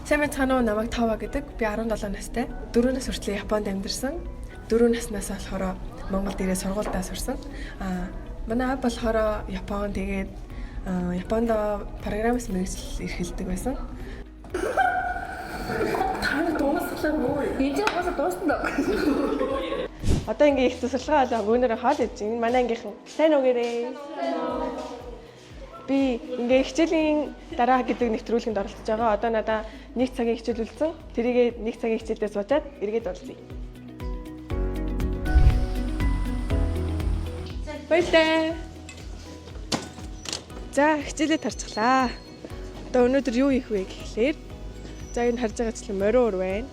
Сайн мэцхан уу, намайг Тава гэдэг. Би 17 настай. 4 нас хүртэл Японд амьдарсан. 4 наснаас болохоор Монголд ирээд сургуульдаа сурсан. Манай аав болохоор Японд тэгээд Японд программист мэргэжил эрхэлдэг байсан. Таны дуусгалаа муу. Энд бас дуусна даа. Одоо ингээ их тусалгаа болоо гүнээр хаал иж. Энэ манай ангийнхан сайн уу гэрээ. Би ингээ хичээлийн дараа гэдэг нэвтрүүлгэнд оролцож байгаа. Одоо надаа 1 цагийн хичээл үлдсэн. Тэрийгээ 1 цагийн хичээлдээ суучаад эргээд олзъя. Баярлалаа. За, хичээлээ тарцглаа. Одоо өнөөдөр юу хийх вэ гэхлээр за энэ харж байгаа чинь мориор байна.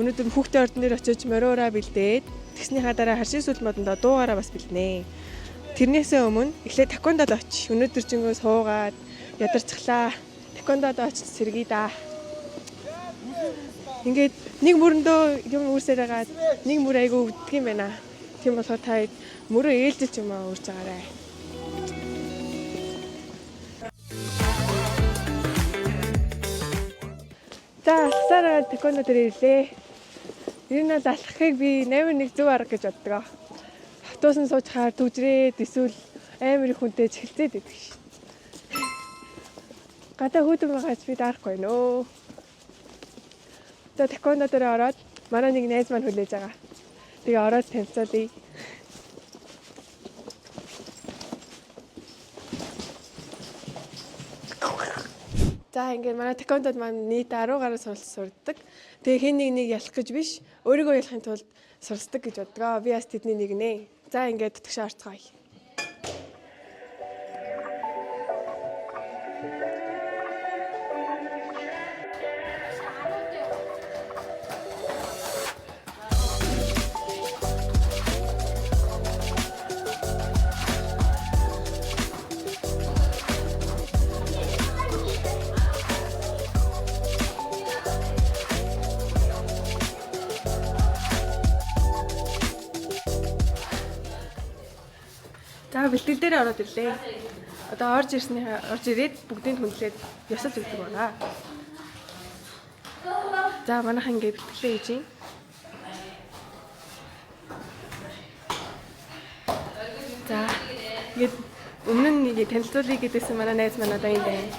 Өнөөдөр хүүхдийн ордон дээр очиж мориороо бэлдээд тэгснийхаа дараа харшийн сүлд модондоо дуугаараа бас бэлднэ. Тэрнээсээ өмнө эхлээд таквондод очиж өнөөдөр чингөө суугаад ядарчихлаа. Таквондод очиж сэргий да. Ингээд нэг мөрөндөө юм үүсээр хагаад нэг мөр айгу өвддөг юм байна. Тийм болохоор та мөрөө ээлжиж юм аа үрж байгаарай. За, алхасараа таквондо дээр ирлээ. Ер нь алхахыг би 81 зөв арга гэж боддог. Автобусан суучхаар төвжрээд эсвэл амар их хүнтэй чихэлцээд идэх ш. Гадаа хүүдэн байгаач би даарахгүй нөө. За таквондо дээр ороод манай нэг найз маань хүлээж байгаа. Тэгээ ороод танилцуулъя. За ингээд манай таквондод маань нийт 10 гаруй сурдаг. Тэгээ хэн нэг ялах гэж биш, өөрийгөө ялахын тулд сурсдаг гэж боддгоо. Би бас тэдний нэг нэ. За ингээд төгшөө орцгоё. За бэлтгэл дээр ороод ирлээ. Одоо орж ирээд бүгдийг хүндлээд ёсол өгдөг байна. За манайхан ингээд бэлтгэлээ хийж юм. За ингээд өмнө нь нэг танилцуулъя гэдээсэн манай найз маань одоо энэ байна.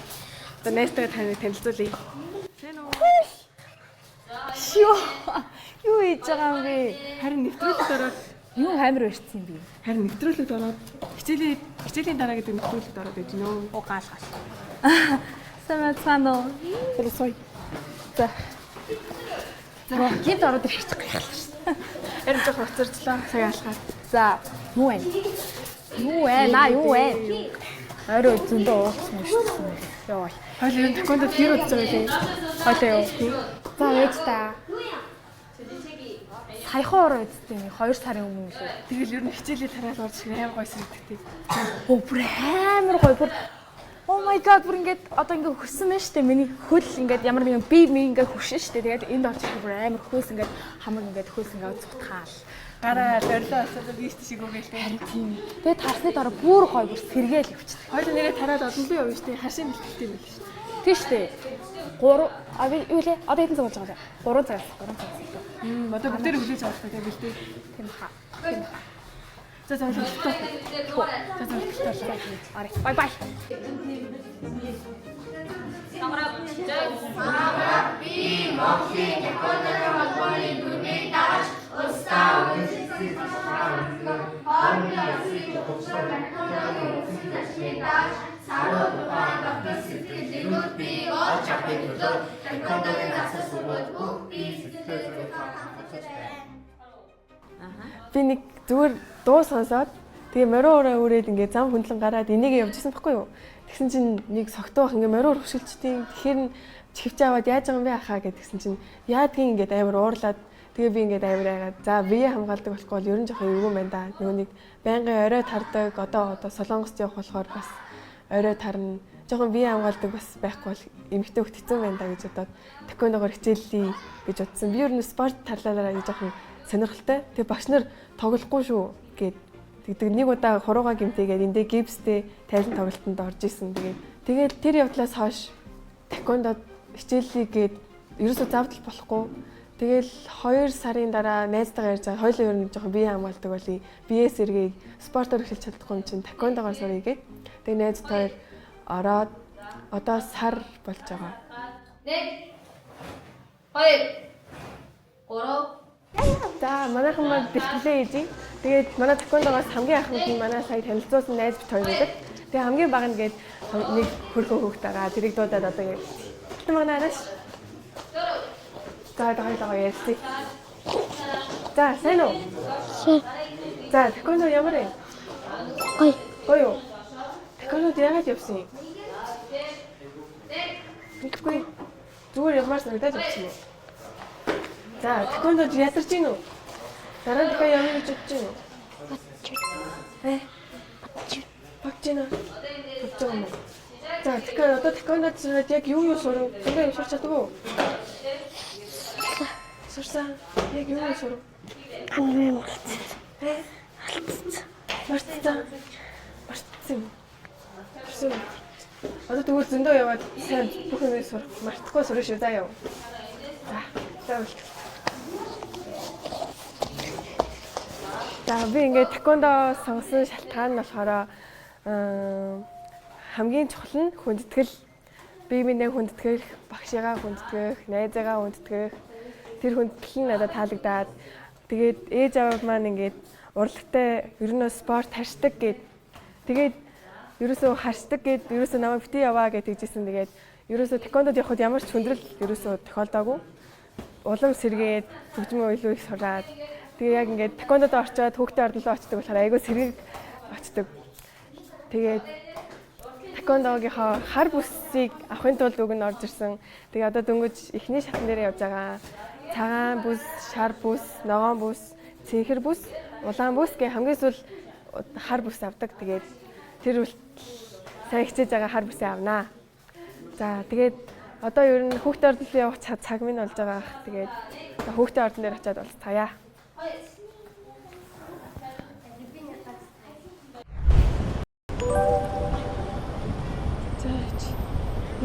Одоо найзтайгаа таныг танилцуулъя. Сайн уу? Юу хийж байгаа юм бэ? Харин нэвтрүүлэгт ороод Юу амар өрцсөн би. харин нэвтрүүлэгт ороод хичээлийн дараа гэдэг нэвтрүүлэгт ороод иж нөө. Оо гал. Самцано. Тэрсой. За. Гинт ороод ирчих гайхалтай шүү дээ. Харин жоох уцарчлаа цаг алхаад. За, юу вэ? Юу вэ? Орой зөндөө ууцсан шүү дээ. Йоо. Хойл ер нь таквондод хэр удаж байгаа вэ? Хойлоо юу? За, ээж та. Саяхан ороо үсттэй 2 сарын өмнө лээ. Тэгэл ер нь хичээлээ тараал орж амар гоё сэрэгддэг. Оо бүр амар гоё бүр. Oh my god бүр ингээд одоо ингээд хөссөн байна штэ. Миний хөл ингээд ямар нэгэн би ингээд хөшин штэ. Тэгээд энд орж ирэх бүр амар хөөс ингээд хамаг ингээд хөөс ингээд цутгаал. Гараа зорилоо асуулаа бист шиг үгээл Харин тийм. Тэгээд тарсны дараа бүр гоё бүр сэргээл явчихдаг. Хойл нэрээ тараал олон бий явна штэ. Хашийн бэлтгэлтэй юм биш. Тийм штэ. 3 би юу лээ? Одоо хэдэн цаг болж байгаа вэ? 3 цаг. Одоо бүгдээр хүлээж авах гэдэг бэлтээ. Тийм хаа. За бэлтээ. Ари. Бай бай. Би Монголын таквондогийн холбооны дүрмийг дагаж устаа үндэслэл саруу тухайн доктор сэтгэлгүйд би олж авахын тулд таквондогийн насаас сургууль бүх би сэтгэлээ хамгаалж байна. Би нэг зүгээр дуу сонсоод тэгээ мориороо өрөөд ингээ зам хөндлөн гараад энийгээ явжсэн байхгүй юу? Тэгсэн чинь нэг согтуу бах ингээ мориор хөшөлчтийн тэгэхээр нь чихвч аваад яаж байгаа юм бэ ахаа гэдгсэн чинь яадгийн ингээд амар уурлаад тэгээ би ингээд амар айгаад за бие хамгаалдаг болохгүй бол ер нь жоохон эвгүй байна да. Нөгөө нэг байнгын орой тардаг одоо Солонгост явах болохоор бас орой тарна. Жоохон бие хамгаалдаг бас байхгүй бол эмэгтэй хөлт хэцүү байна да гэж бодоод таквондогоор хичээллээ гэж бодсон. Би ер нь спорт тарлалаараа жоохон сонирхолтой. Тэгээ багш нар тоглохгүй шүү гэд тэгдэг нэг удаа хуруугаа гимтээгээд эндээ гипстэй тайлан тоглолтод орж исэн. Тэгээд тэр явдлаас хойш таквондод хичээлийг гээд ерөөсөө завдал болохгүй. Тэгэл 2 сарын дараа найзтайгаа ярьж байгаа. Хоёулаа ер нь жоохон бие хамгаалдаг болъё. Биеэс эргээд спортоор эхэлж чадахгүй юм чинь таквондогоор сурыг гээд. Тэгээ найзтай ороод одоо сар болж байгаа. 1 2 3 За манайхан маань бэлтгэлээ хийж. Тэгээд манай таквондогоос хамгийн анхнд нь манай сая танилцуулсан найз бит хоёр байдаг. Тэгээ хамгийн баг нь гээд нэг хөрхөө хөөхт байгаа. Тэрийг дуудаад одоо гээд. Тэ манай араш. За хоёулаа ярьцгаая. За сайн уу? За таквондо ямар вэ? Гоё. Таквондод яагаад явсан юм? Тэггүй. Зүгээр явмаар санагдаж явсан юм. За таквондод ядарч гин үү? Дараа нь дахиад явна гэж бодож байна уу? Багчина. За тэгэхээр одоо таквондод сураад яг юу сурав? Зүгээр сурч чадав уу? Сурсан. Яг юу сурав? Мартсан. Одоо тэгвэл зөндөө яваад сайн бүх юм сурах. Мартахгүй сурах шүү. За яв. За болчих. За би ингээд таквондо сонгосон шалтгаан нь болохоор хамгийн чухал нь хүндэтгэл. Би минь хүндэтгэх, багшигаа хүндэтгэх, найзаагаа хүндэтгэх. Тэр хүндэтгэл нь надад таалагдаад тэгээд ээж аваа маань ингээд урлагтай ер нь спорт харьцдаг гэд. Тэгээд ерөөсөө харьцдаг гэд ерөөсөө намайг бити яваа гэж хэлжсэн. Тэгээд ерөөсөө таквондод явхад ямар ч хүндрэл ерөөсөө тохиолдоогүй. Улам сэргээд хөгжмөө илүү их сураад тэгээ яг ингээд таквондод орчоод хүүхдээ ордлоо очдог болохоор айгүй сэргийг очдог. Тэгээд таквондогийнхоо хар бүсийг авахын тулд үг нь орж ирсэн. Тэгээ одоо дөнгөж эхний шатн дээр явж байгаа. Цагаан бүс, шар бүс, ногоон бүс, цэнхэр бүс, улаан бүс гэх хамгийн сүүл хар бүс авдаг. Тэгээд тэр үл сайн хичээж байгаа хар бүсээ авнаа. За тэгээд одоо ер нь хүүхдээ ордол явах цаг минь болж байгаа. Тэгээд хүүхдээ ордон дээр очиад уулзцаая. За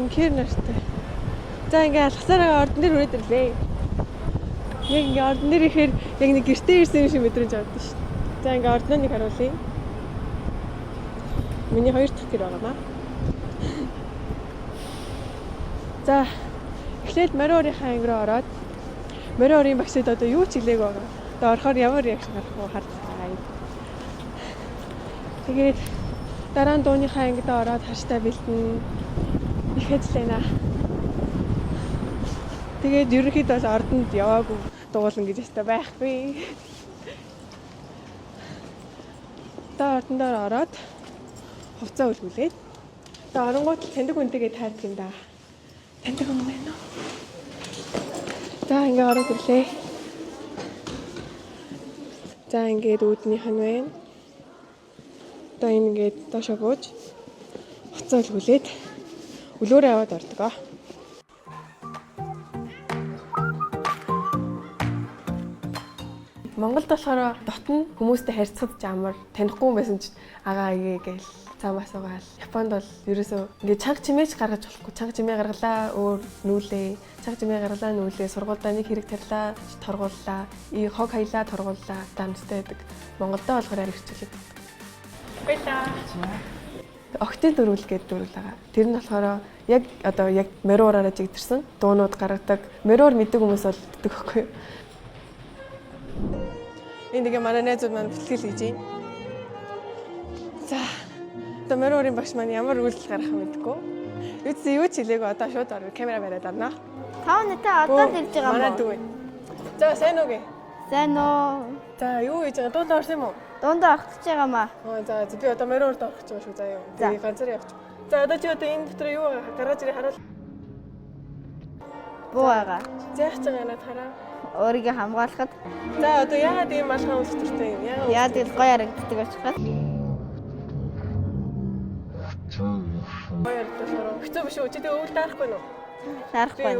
инхээр нартай. За ингээ алхасараа ордон дээр үрээд ирлээ. Яг ингээ ордон дээр ихээр яг нэг гэртээ ирсэн юм шиг мэдрэмж авдаг шүү дээ. За ингээ ордоноо нэг харуулъя. Миний хоёр дахь гэр байгаамаа. За эхлээд Мориорийнхаа анги руу ороод Мориорийн багшид одоо юу ч хэлээг байгаа. Одоо орохоор ямар реакшн гарах вэ харлаа. Тэгээд дараа нь дууныхаа ангид ороод хаштай бэлтэн их ажиллана. Тэгээд ерөнхийдөө бол ордонд яваагүй дуулна гэж өстой байхгүй. Одоо ордондоо ороод хувцас үлгүүлээд одоо оронгууд таньдаг хүнтэйгээ таардаг юм да. Таньдаг хүн байна уу? За ингээ ороод ирлээ. За ингээд үүднийх нь байна. Одоо энэ ингээд доошоо бууж хувцас үлгүүлээд үлгөөрөө аваад ордог. Монголд болохоор дотн хүмүүстэй харьцахад амар танихгүй байсан ч агаа гээ гээл цаамаас угаал. Японд бол ерөөсөө ингээд чанга чимээч гаргаж болохгүй. Чанга чимээ гаргалаа өөр нүүлээ. Чанга чимээ гаргалаа нүүлээ. Сургуультай нэг хэрэг тарилаа, торгууллаа. Хог хаялаа, торгууллаа. Дамжтай байдаг. Монголдоо болохоор арай хэцүүлээд байдаг. Баялаа. Октын дөрвөл гэдэг дөрвөл байгаа. Тэр нь болохоор яг одоо яг мориораараа жигдэрсэн дуунууд гаргадаг. Мориор мэддэг хүмүүс бол гэдэг байхгүй юу? Энд нэг манай найзууд маань бэлтгэл хийж байна. За. Одоо мориорын багш маань ямар үйлдэл гаргах юм мэдгүй. Юу ч хэлээгүй одоо шууд орно. Камера бариад орно. 5 минутаа одоо ирж байгаа юм. Манай дүү. За сайн уу гээ. Сайн уу? За юу хийж байгаа? Дуунд орсон юм уу? Дунд орхиж байгаа маа. За би одоо мориорд орох гэж байгаа шүү заа юу. Би ганцаар явчих. За одоо чи одоо энэ дотор юу гаргаж ирээ харуул. Буу байгаа. Заах гэж байгаа надад хараа. Өөрийгөө хамгаалахад. За одоо яагаад ийм малхан өсвөртэй юм? Яагаад л гоё харагддаг очихад. Хэцүү биш үү? Чи тэгээ өвөл даарахгүй нү? Харахгүй.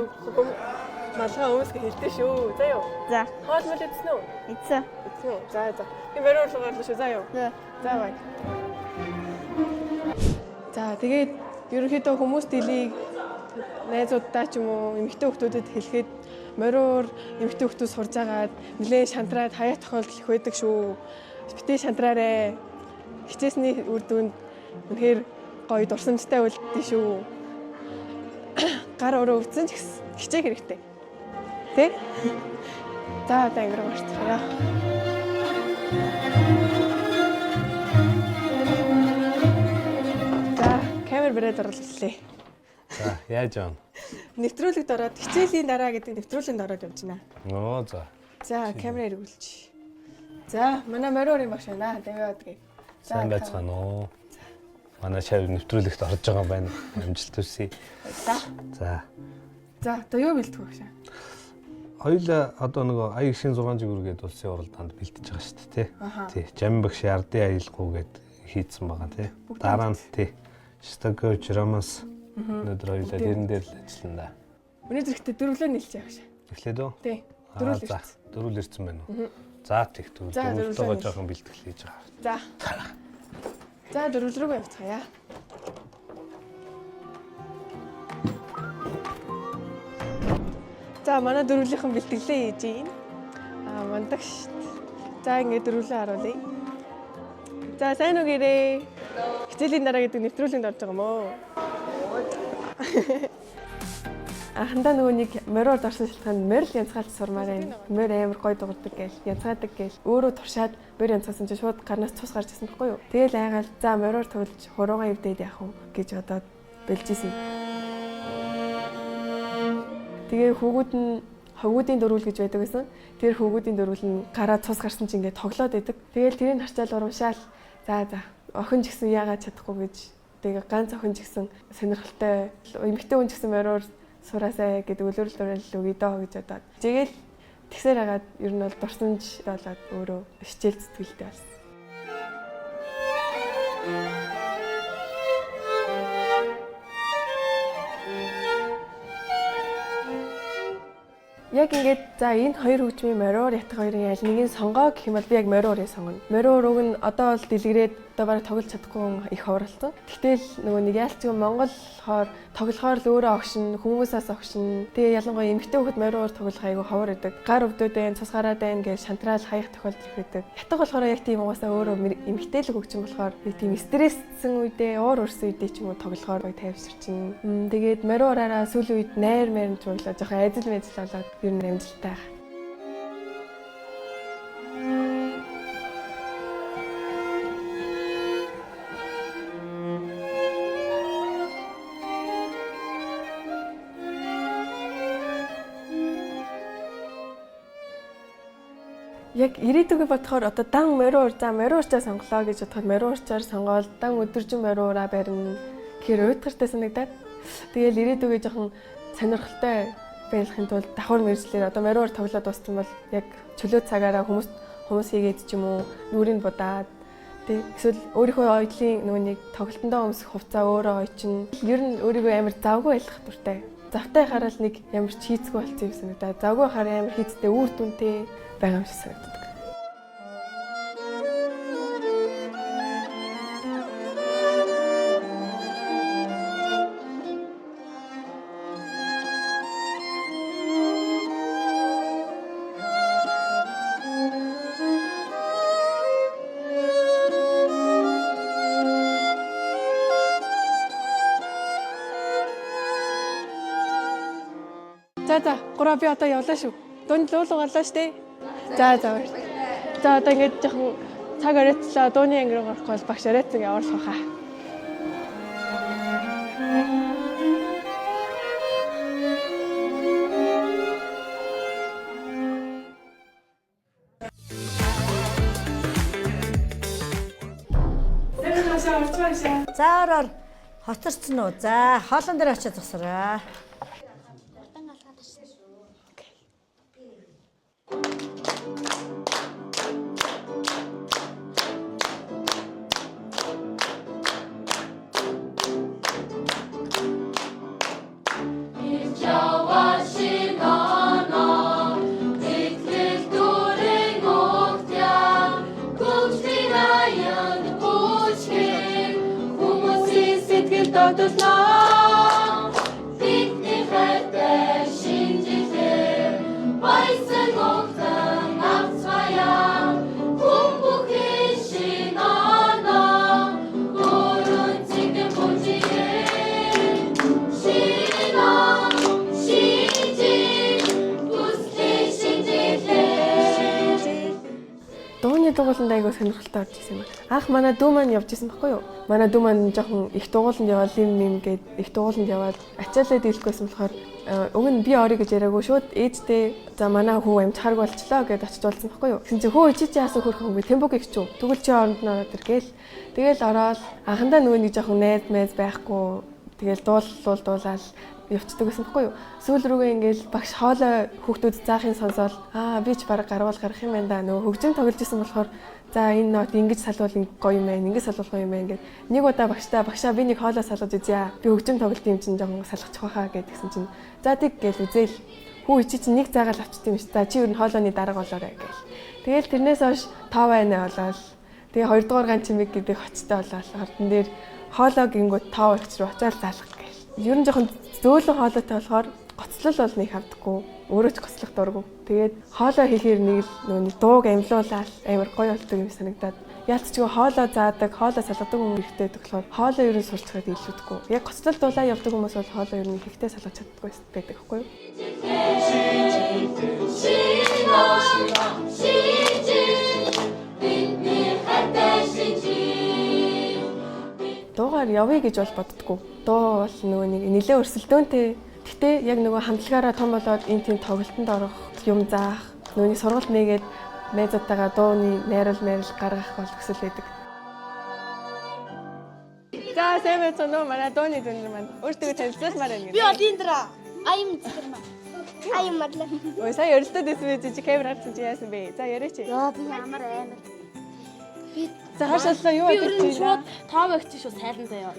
Малхан өөсгө хэлдэг шүү. За юу. За. Хоол мөл идсэн үү? Идсэн. Идсэн үү? За. Би мориор руу гарлаа шүү. За юу. За бай. За тэгээд ерөнхийдөө хүмүүс дэлийг найзуудтай ч юм уу эмэгтэй хүмүүстэд хэлэхэд мориор эмэгтэй хүмүүс сурж агаад нэлээд шантраад хаяа тохиолдол их байдаг шүү. Битээ шантраарэ. Хичээсний үр дүнд үнэхээр гоё дурсамжтай үлддээ шүү. Гар өрөө өвцөн ч гэсэн хичээх хэрэгтэй. Тэ? За одоо ангираа марцгаая. За камер бэрээд оруулъя. За яаж яана? Нэвтрүүлэгт ороод хичээлийн дараа гэдэг нэвтрүүлэнд ороод явж байна. Оо за. За камер эргүүлж. За манай мориорын багш байна. Давиад гээ. Сайн байцгаана уу. Манай шав нэвтрүүлэгт орж байгаа байна. Амжилт хүсье. За. За одоо юу бэлтгэх вэ шээ? Хоёулаа одоо нөгөө аяг шин 6 жигүүргээд улсын уралдаанд бэлтэж байгаа шүү дээ, тий. Жамин багш ардын аялгуу гэд хийцэн байгаа тий. Дараа нь тий. Стагоч Рамас өнөөдөр хоёулаа дэрэн дээр л ажиллана да. Өнөөдөр ихтэй дөрвөлөө нийлж явах шээ. Эхлээд үү? Тий. Дөрвөл ирсэн. Дөрвөл ирсэн байна уу? За тех дөрвөлтөөгөө жоохон бэлтгэл хийж байгаа. За. За дөрвөл рүү явцгаая. За манай дөрвөлийнхэн бэлтгэлээ хийж гин. Мандагш. За ингээд дөрвөлөө харуулъя. За сайн уу гэрээ. Хичээлийн дараа гэдэг нэвтрүүлэнд орж байгаа юм уу? Анхандаа нөгөө нэг мориор дорсон шалтгаанд морил янцгаалт сурмаар байна. Морь амар гой дуурдаг гээл, янцгаадаг гээл. Өөрөө туршаад морь янцгаасан чинь шууд гарнаас цус гарч ирсэн байхгүй юу? Тэгэл айгаал за мориор тоглож хуруугаа өвдөд яах вэ гэж бодоод бэлжсэн. Тэгээ хөвгүүдийн дөрвөл гэж байдаг гэсэн. Тэр хөвгүүдийн дөрвөл нь гараа цус гарсан чинь ингээд тоглоод байдаг. Тэгэл тэрийг харчаал урамшаал. За охин ч гэсэн яагаад чадахгүй гэж. Тэгээ ганц охин ч гэсэн сонирхолтой эмэгтэй хүн ч гэсэн мориор сураасаа гэдэг үлрэл дуурал үгүй доо гэж бодоод. Тэгэл тэгсээр хагаад ер нь бол дурсамж болоод өөрөө хичээл зүтгэлтэй болсон. Яг ингээд за энэ хоёр хөгжмийн мориор ятг хоёрын аль нэгийг сонгоо гэх юм бол би яг мориорыг сонгоно. Мориор уг нь одоо бол дэлгэрээд одоо бараг тоглож чадахгүй их ховролцсон. Тэгтэл нөгөө нэг яалцгүй Монгол хоор тоглохоор л өөрөө огшин, хүмүүсээс огшин. Тэгээ ялангуяа эмэгтэй хүүхэд мориор тоглох айгүй ховор байдаг. Гар өвдөд байн, цус гараад байн гэж шантраал хаях тохиолдол байдаг. Ятг болохоор яг тийм угаасаа өөрөө эмэгтэй л хөгжим болохоор би тийм стресссэн үедээ, уур урсан үедээ ч юм уу тоглохоор гоё тайвширчин. Тэгээд мориораараа сүүлийн үед найр мэрэн жуулаа жоохон ажил мэжл болоод ер нь амжилттай. Яг ирээдүгөө бодохоор одоо дан мориор за мориорчаа сонголоо гэж бодоход мориорчаар сонгоод дан өдөржин мориораа барина гэхээр уйтгартай санагдаад тэгэл ирээдүгөө жоохон сонирхолтой байлгахын тулд давхар мэржлэр одоо мориор тоглоод дууссан бол яг чөлөө цагаараа хүмүүс хийгээд ч юм уу нүрийг будаад тэг эсвэл өөрийнхөө оёдлын нөгөө нэг тоглолтондоо өмсөх хувцаа өөрөө ойчин ер нь өөрийгөө амар завгүй байлгах дуртай. Завтай хараад нэг ямар ч хийцгүй болсон юм санагдаад завгүй хараа амар хийцтэй үр дүнтэй байгаа юм шиг санагддаг. За гурав би одоо явлаа шүү. Дунд луулга боллоо штэ. За баяр. За одоо ингэж жоохон цаг оройтлоо дууны анги руу гарахгүй бол багш оройтсан явуулах хаа. За ороор хоцорсон уу? За хоолон дээр очиж зогсороо. Todos nós сургуулинд айгуу сонирхолтой орж исэн юм. Анх манай дүү маань явж исэн байхгүй юу? Манай дүү маань жоохон их дугууланд яваад юм гээд их дугууланд яваад ачаалаа дийлэхгүйсэн болохоор уг нь би орё гэж яриаггүй шууд ээжтэй за манай хүү амжихаарг болчлоо гэд очиж уулзсан байхгүй юу? Тэгсэн чи хөө чи яасан хөрхөн би тембог их ч юу. Тэгвэл чи оронд нь ороод иргээл. Тэгэл ороод анхандаа нөгөө нэг жоохон найз байхгүй. Тэгэл дуулаад явцдаг гэсэн байхгүй юу? Сүүл рүүгээ ингээл багш хоолой хүүхдүүд заахын сонсоод би ч баг гарвал гарах юм байна да. Нөгөө хөгжим тоглож исэн болохоор за энэ нот ингэж салвал гоё юм байна. Ингэж салвал гоё юм байна гэд нэг удаа багшаа би нэг хоолой салгаж үзье. Би хөгжим тоглолт юм чинь жоохон салгачих байхаа гэдгсэн чинь за тийг гээл үзээл. Хүү чи чинь нэг заагаал авчт юм ш. За чи ер нь хоолойны дарга болоорой гээл. Тэгэл тэрнээс хойш 5 байна болоод тэгээ 2 дугаар ганц чимэг гэдэг хоцтой болоод хортон дээр хоолой гингүүд 5 орч руу очиад заалгах гээл. Ер нь жоохон зөөлөн хоолойтой болохоор гоцлол бол нэг хавдаггүй. Өөрөө ч гоцлох дурггүй. Тэгээд хоолой хийхээр нэг л нөгөө дууг амлуулаад амар гоё болдог юм санагдаад яалтчгүй хоолой заадаг, хоолой салгадаг хүмүүс ихтэй болохоор хоолой ер нь сурчхад илүүдгүй. Яг гоцлол дуулаа явдаг хүмүүс бол хоолой ер нь ихтэй салгаж чаддаггүй байдаг байхгүй юу? Дуугаар явъя гэж бол боддгоо. Дуу бол нөгөө нэг нэлээ өрсөлдөөнтэй. Гэтэ яг нөгөө хамтлагаараа том болоод энэ тийм тоглолтод орох, юм заах, нөгөөний сургалт нээгээд найзуудтайгаа дууны найруулал гаргах бол хүсэл байдаг. За сайн байна уу? Манай дууны дүнэр маань өөртөө танилцуулмаар байна. Би один дра. Аян зэрмэ. Аян мадлаа. Ой сая өрөлтөд эсвэ чи камер харсан чи яасан бэ? За яриач. Яа би амар. Би за хашаалаа юу гэдэг чи шууд тоо багч шүү сайран заяа.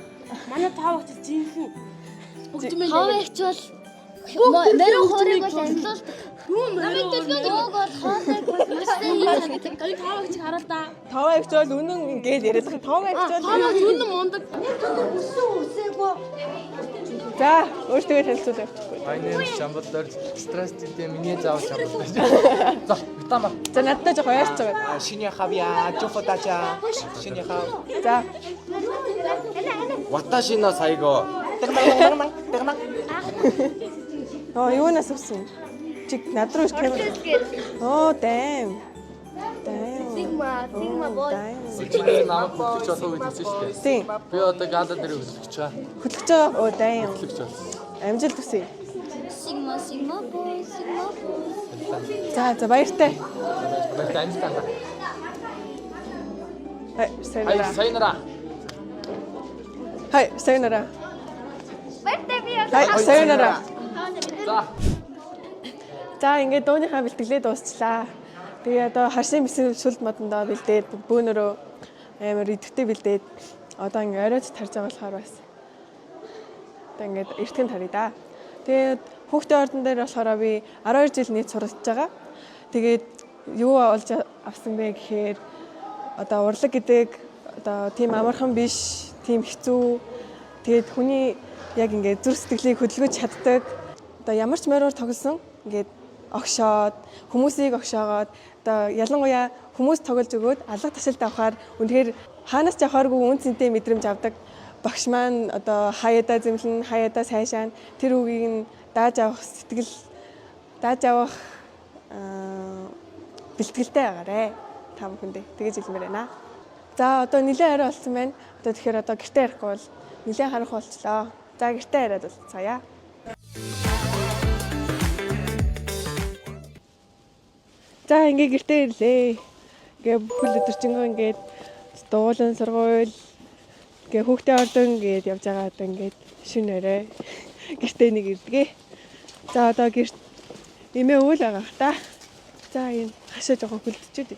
Манай тоо багч жинхэнэ. тоо багч бол мэрэн хоорыг бол амлуулдаг. Намайг төлгөөд бол хоолойг бол машин хийдэг. Гай тоо багч харуул да. Тоо багч бол үнэн гэж яриад байгаа. Тоо багч бол Тоо багч үнэн мундаг. за өөртөө танилцуулъя. My name is Чамбалдор. Здравствуйте, меня зовут Чамбалдор. За, витама. За надад жоо яарч байгаа. Шинэ хавья, чофотача. Шинэ хав. За Ваташи но сайго. Тэгмэн. юунаас авсан? Чи над руу камер. Damn. Sigma boy. Чиний намайг хөтлөж болох үед хэлсэн шүү дээ. Тийм. Би одоо гала дээр хөтлөж байгаа. Хөтлөж байгаа. Damn. Хөтлөж байна. Амжилт хүсье. Sigma boy. За баяртай. Баяртай амжилтаа. Сайнара. Сайнара. Баяртай би. Сайнара. За. За ингээд дууныхаа бэлтгэлээ дуусчлаа. Тэгээ одоо харшийн бисэл сүлд модондоо бэлдээд бөөнөрөө амар идэвхтэй бэлдээд одоо ингээд оройч тарж байгаа болохоор бас одоо ингээд эртгэн тарья да. Тэгээд хүүхдийн ордон дээр болохоор би 12 жил нийт суралцж байгаа. Тэгээд юу олж авсан бэ гэхээр одоо урлаг гэдэг одоо тийм амархан биш, тийм хэцүү. Тэгээд хүний яг ингээд зүрх сэтгэлийг хөдөлгөж чаддаг. Одоо ямар ч мороор тоглосон ингээд огшоод хүмүүсийг огшоогоод одоо ялангуяа хүмүүс тоглож өгөөд алга ташилт авахаар үнэхээр хаанаас ч авахааргүй үн цэнтэй мэдрэмж авдаг. Багш маань одоо хаяада зэмлэн, хаяада сайшаан тэр үгийг нь дааж авах сэтгэл дааж авах бэлтгэлтэй байгаарэ. Та бүхэндээ тэгэж хэлмээр байна. За одоо нэлээд арай болсон байна. Одоо тэгэхээр одоо гэртээ ярихгүй бол нэлээд харах болчлоо. За гэртээ яриад уулзцаая. За ингээ гэртээ ирлээ. Ингээ бүхэл өдөржингөө ингээд дуулан сургууль ингээ хүүхдээ ордон ингээд явж байгаа одоо ингээд шүнээрээ гэртээ нэг ирдгээ. За одоо гэрт эмээ өвөл байгаа та. За энэ хашаа жоохон хөлдчихөд.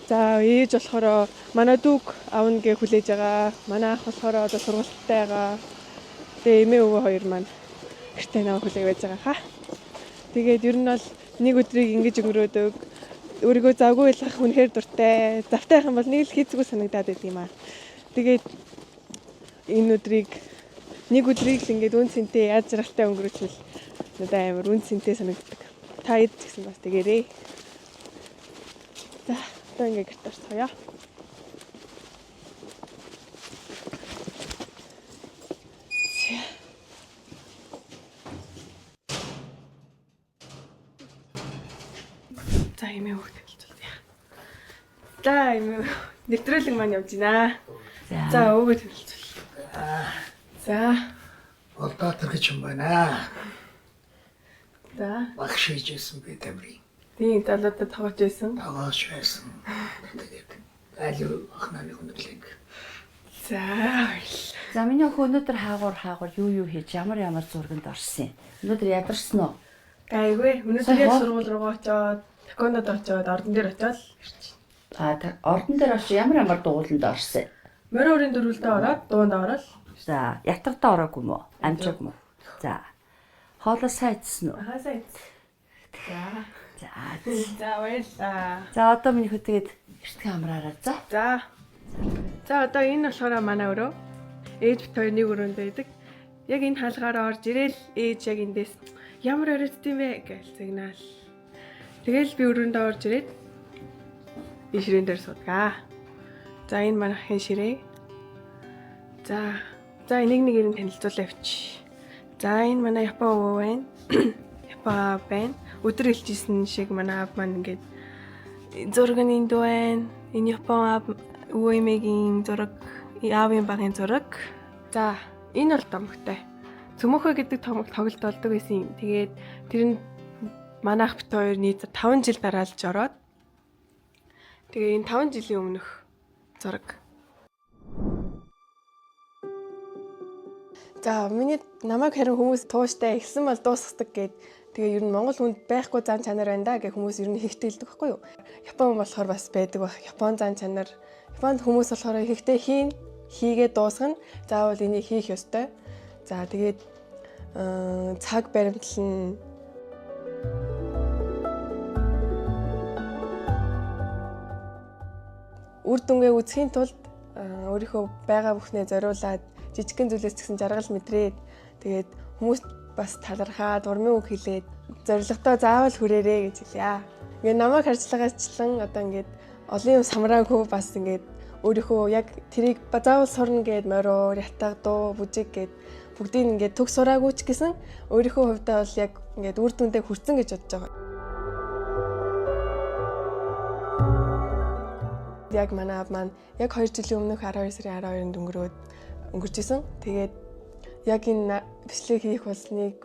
За ээж болохоор манай дүүг аавна гэ хүлээж байгаа. Манай ах болохоор одоо сургалттай байгаа. Тэгээ эмээ өвөө хоёр маань гэртээ наваа хүлээг байж байгаа хаа. Тэгээд ер нь бол нэг өдрийг ингэж өнгөрөөдөг. Өөрийгөө завгүй байлгах үнэхээр дуртай. Завтай байх юм бол нэг л хийцгүй санагдаад байд юм аа. Тэгээд энэ өдрийг нэг өдрийг л ингэж үн цэнтэй яаж жаргалтай өнгөрөөчихвөл надад амар үн цэнтэй санагддаг. Та эд гэсэн бас тэгээрээ. За одоо ингэ гэрт орцгоё. За эмээ хөвгт хэлчихлээ. За юм нэвтрүүлэг маань явж байна. За өвгөө танилцуул. За. Олдоотер гэж юм байна. За. Багш хийжсэн би тамирын. Тийм залуудад тоглож байсан. Тоглож байсан. Тэгээд аль охнаны хүндлэг. За. За миний охин өнөөдөр хаагуур юу хийж ямар зурганд орсон юм. Өнөөдөр ядарсан уу? Айгүй өнөөдөр яг сургууль руу очоод такондод очоод ордон дээр очоод ирчих. Ордон дээр очиж ямар дууланд орсон. Мөрөөрийн дөрвөлдөө ороод дуунд орол. За ятгатаа ороогүй мó? Амжаагүй мó? За. Хоолоо сайдсан уу? Хасаа. За. За баярлаа. За одоо миний хөтгээд эртхэн амраарай. За. За одоо энэ болохоор манай өрөө. Ээж бит хоёр нэг өрөөнд байдаг. Яг энэ хаалгаараа орж ирээл ээж яг эндээс ямар өрөөдд юм бэ гэж сигнал. Тэгэл би өрөөндөө орж ирээд энэ ширээн дээр суугаа. За энэ манайхын ширээ. За энийг нэг юм танилцуулаа явчих. За энэ манай Япон өвөө байна. Япон аав байна. Өдөр хэлжсэн шиг манай аав маань ингээд зургийн энд байна. Энэ Япон аав өвөө эмээгийн зураг, аавын багын зураг. За энэ бол томогтой. Цөмөхөө гэдэг томог тоглолт болдог байсан юм. Тэгээд тэр нь манайх бит хоёр нийт 5 жил дараалж ороод. Тэгээ энэ 5 жилийн өмнөх зураг. За миний намайг харин хүмүүс тууштай ихсэн бол дуусгадаг гэд. Тэгээ ер нь Монгол хүнд байхгүй зан чанар байна да гэх хүмүүс ер нь ихтэйдэг байхгүй юу? Япон болохоор бас байдаг баг. Япон зан чанар. Японд хүмүүс болохоор ихтэй хийгээ дуусгана. Заавал энийг хийх ёстой. За тэгээд цаг баримтлал нь үр дүнгээ үзэхийн тулд өөрийнхөө байгаа бүхнээ зориулаад жижигхэн зүйлээс ч гэсэн жаргал мэдрээд тэгээд хүмүүст бас талархаад урмын үг хэлээд зоригтой заавал хүрээрээ гэж хэлье. Ингээ намайг харьцлагаачлан одоо ингээд олон юм самраагүй бас ингээд өөрийнхөө яг тэрийг заавал сурна гэд мороор ятга дуу бүжиг гэд бүгдийг ингээд төг сураагүй ч гэсэн өөрийнхөө хувьдаа бол яг ингээд үр дүндээ хүрсэн гэж бодож байгаа. Яг манай аав маань яг 2 жилийн өмнөх 12 сарын 12-нд өнгөрч исэн. Тэгээд яг энэ бичлэг хийх болсныг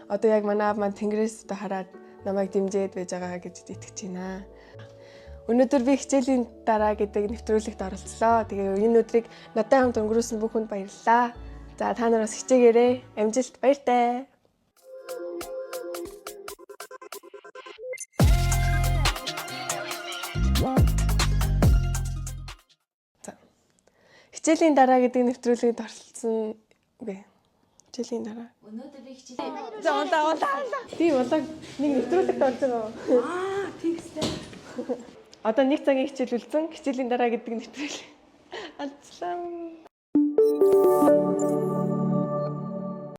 одоо яг манай аав маань тэнгэрээс одоо хараад намайг дэмжиж байж байгаа гэж итгэж байна. Өнөөдөр би хичээлийн дараа гэдэг нэвтрүүлэгт оролцлоо. Тэгээ энэ өдрийг надтай хамт өнгөрөөсөн бүх хүнд баярлалаа. За та нар бас хичээгээрэй. Амжилт баяртай. Хичээлийн дараа гэдэг нэвтрүүлэгт оролцсон. Хичээлийн дараа. Өнөөдөр би хичээл. За удаа. Тийм болоо нэг нэвтрүүлэгт орж байгаа. Тийм үстэй. Одоо 1 цагийн хичээл үлдсэн. Хичээлийн дараа гэдэг нэвтрүүлэг. Алцлаа.